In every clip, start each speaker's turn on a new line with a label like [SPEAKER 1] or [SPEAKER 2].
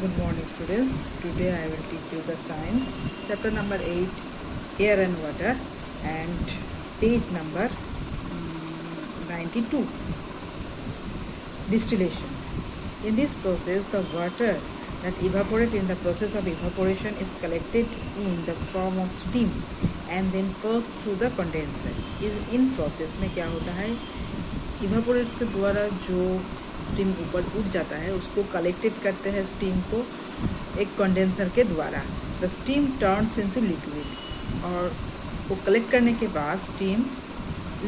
[SPEAKER 1] Good morning students. Today I will teach you the science chapter number 8 air and water and page number 92 distillation. In this process the water that evaporate in the process of evaporation is collected in the form of steam and then passed through the condenser. In process में क्या होता है, evaporates के द्वारा जो steam ऊपर उठ जाता है उसको कलेक्टेड करते हैं स्टीम को एक कंडेंसर के द्वारा. The steam turns into liquid और वो कलेक्ट करने के बाद स्टीम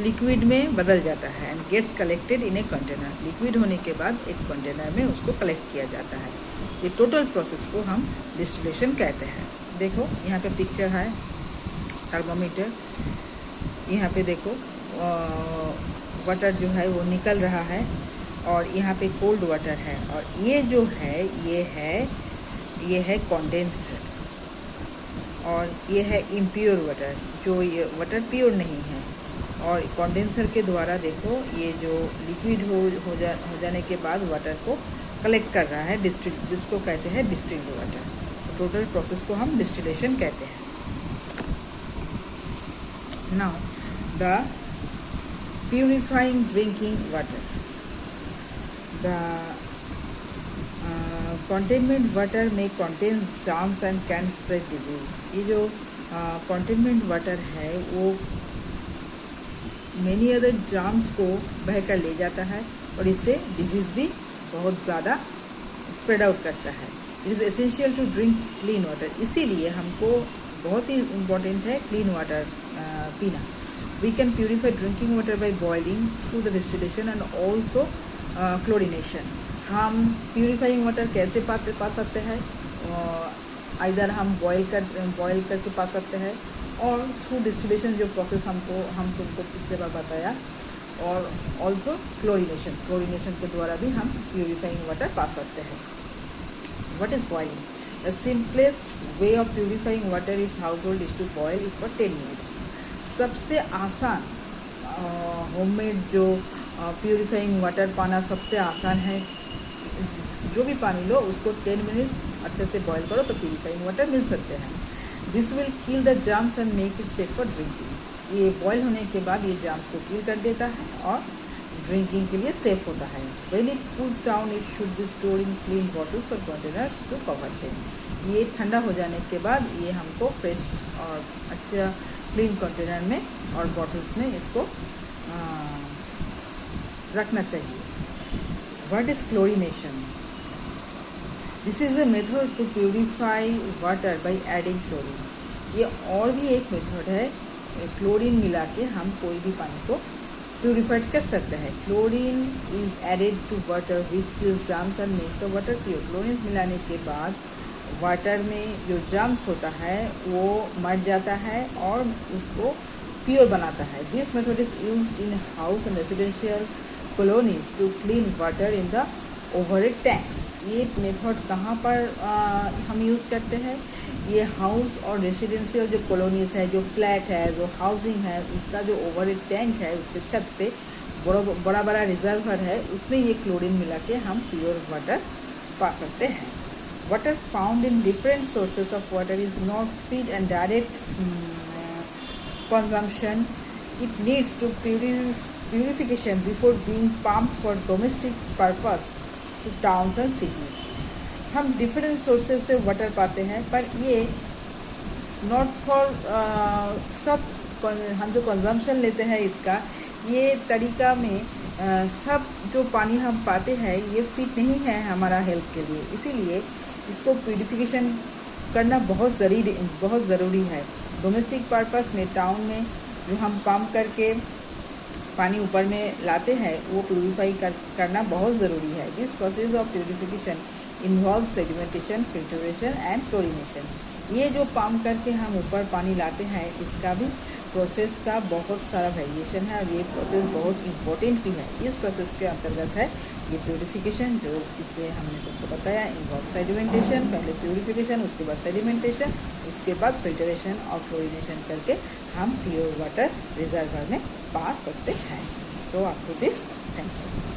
[SPEAKER 1] लिक्विड में बदल जाता है and gets collected in a container. Liquid होने के बाद एक कंटेनर में उसको कलेक्ट किया जाता है. ये टोटल प्रोसेस को हम डिस्टिलेशन कहते हैं. देखो यहाँ पे पिक्चर है थर्मोमीटर. यहाँ पे देखो वाटर जो है वो निकल रहा है और यहाँ पे कोल्ड वाटर है और ये जो है ये है कंडेंसर और ये है इम्प्योर वाटर. जो ये वाटर प्योर नहीं है और कंडेंसर के द्वारा देखो ये जो लिक्विड हो जाने के बाद वाटर को कलेक्ट कर रहा है जिसको कहते हैं डिस्टिल्ड वाटर. टोटल प्रोसेस को हम डिस्टिलेशन कहते हैं. Now the purifying drinking water. The containment water may contain germs and can spread disease. ये जो containment water है वो many other germs को बह कर ले जाता है और इससे disease भी बहुत ज़्यादा spread out करता है. It is essential to drink clean water. इसीलिए हमको बहुत ही important है clean water पीना. We can purify drinking water by boiling through the distillation and also chlorination. हम प्यूरिफाइंग वाटर कैसे पा सकते हैं? इधर हम बॉयल करके पा सकते हैं और थ्रू डिस्टिलेशन जो प्रोसेस हम तुमको पिछले बार बताया और ऑल्सो क्लोरिनेशन के द्वारा भी हम प्यूरिफाइंग वाटर पा सकते हैं. What is boiling? The simplest way of purifying water is household is to boil it for 10 minutes. सबसे आसान होममेड जो प्यूरिफाइंग वाटर पाना सबसे आसान है. जो भी पानी लो उसको 10 मिनट्स अच्छे से बॉईल करो तो प्यूरिफाइंग वाटर मिल सकते हैं. This will kill the germs and make it safe for drinking. ये बॉईल होने के बाद ये जर्म्स को किल कर देता है और ड्रिंकिंग के लिए सेफ होता है. When it cools down it should be stored in clean bottles और कंटेनर्स टू कवर देम. ये ठंडा हो जाने के बाद ये हमको फ्रेश और अच्छा क्लीन कंटेनर में और बॉटल्स में इसको रखना चाहिए. What is chlorination? This is a method to purify water by adding chlorine. ये और भी एक मेथड है. क्लोरीन मिला के हम कोई भी पानी को प्यूरिफाइड कर सकते हैं. Chlorine is added to water which kills germs and makes the water pure. Chlorine मिलाने के बाद वाटर में जो जर्म्स होता है वो मर जाता है और उसको प्योर बनाता है. This method is used in house and residential colonies to clean water in the overhead tanks. ये मेथड कहाँ पर हम यूज़ करते हैं? ये हाउस और रेसिडेंशियल जो कॉलोनीज है, जो फ्लैट है, जो हाउसिंग है, उसका जो ओवरहेड टैंक है उसके छत पे बड़ा रिजर्वर है, उसमें ये क्लोरीन मिला के हम प्योर वाटर पा सकते हैं. Water found in different sources of water is not feed and direct consumption. It needs to purification before being pumped for domestic purpose to towns and cities. हम different sources से water पाते हैं पर ये not for सब हम जो consumption लेते हैं इसका ये तरीका में सब जो पानी हम पाते हैं ये फिट नहीं है हमारा हेल्थ के लिए. इसीलिए इसको प्यूरिफिकेशन करना बहुत ज़रूरी है. डोमेस्टिक पर्पस में टाउन में जो हम पंप करके पानी ऊपर में लाते हैं वो प्यूरिफाई करना बहुत ज़रूरी है. This process of purification involve sedimentation, filtration and chlorination. ये जो पंप करके हम ऊपर पानी लाते हैं इसका भी प्रोसेस का बहुत सारा वेरिएशन है और ये प्रोसेस बहुत इम्पोर्टेंट भी है. इस प्रोसेस के अंतर्गत है ये प्यूरिफिकेशन जो इसलिए हमने तुमको बताया. इन्वॉल्व सेडिमेंटेशन, पहले प्यूरिफिकेशन, उसके बाद सेडिमेंटेशन, उसके बाद फिल्ट्रेशन और क्लोरिनेशन करके हम प्योर वाटर रिजर्वर में पा सकते हैं. So up to this, thank you.